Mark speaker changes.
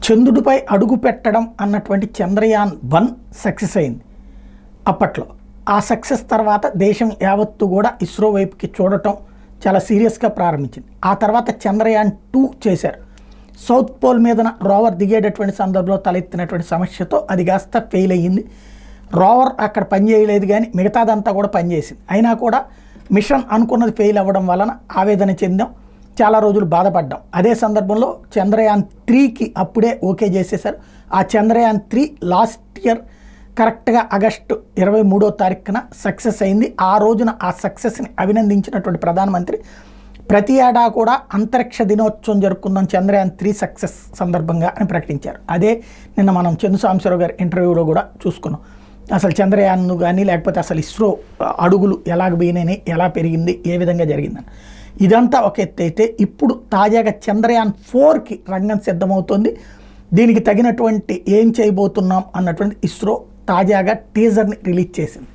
Speaker 1: చంద్రుడిపై అడుగు పెట్టడం అన్నటువంటి చంద్రయాన్-1 సక్సెస్ అయింది. అప్పట్లో ఆ సక్సెస్ తర్వాత దేశం యావత్తు కూడా ఇస్రో వైపుకి చూడటం చాలా సీరియస్గా ప్రారంభించింది. ఆ తర్వాత చంద్రయాన్-2 చేశారు. సౌత్ పోల్ మీదన రోవర్ దిగేటటువంటి సందర్భంలో తలెత్తినటువంటి సమస్యతో అది కాస్త ఫెయిల్ అయ్యింది. రోవర్ అక్కడ పనిచేయలేదు, కానీ మిగతాదంతా కూడా పనిచేసింది. అయినా కూడా మిషన్ అనుకున్నది ఫెయిల్ అవ్వడం వలన ఆవేదన చెందాం, చాలా రోజులు బాధపడ్డాం. అదే సందర్భంలో చంద్రయాన్-3కి అప్పుడే ఓకే చేసేశారు. ఆ చంద్రయాన్-3 లాస్ట్ ఇయర్ కరెక్ట్గా ఆగస్టు 23వ తారీఖున సక్సెస్ అయింది. ఆ రోజున ఆ సక్సెస్ని అభినందించినటువంటి ప్రధానమంత్రి ప్రతి ఏటా కూడా అంతరిక్ష దినోత్సవం జరుపుకుందాం చంద్రయాన్-3 సక్సెస్ సందర్భంగా అని ప్రకటించారు. అదే నిన్న మనం చందు సాంబశివరావు గారి ఇంటర్వ్యూలో కూడా చూసుకున్నాం. అసలు చంద్రయాన్ కానీ లేకపోతే అసలు ఇస్రో అడుగులు ఎలాగ పోయినాయి, ఎలా పెరిగింది, ఏ విధంగా జరిగిందని. ఇదంతా ఒక ఎత్తు అయితే ఇప్పుడు తాజాగా చంద్రయాన్-4కి రంగం సిద్ధమవుతుంది. దీనికి తగినటువంటి ఏం చేయబోతున్నాం అన్నటువంటి ఇస్రో తాజాగా టీజర్ని రిలీజ్ చేసింది.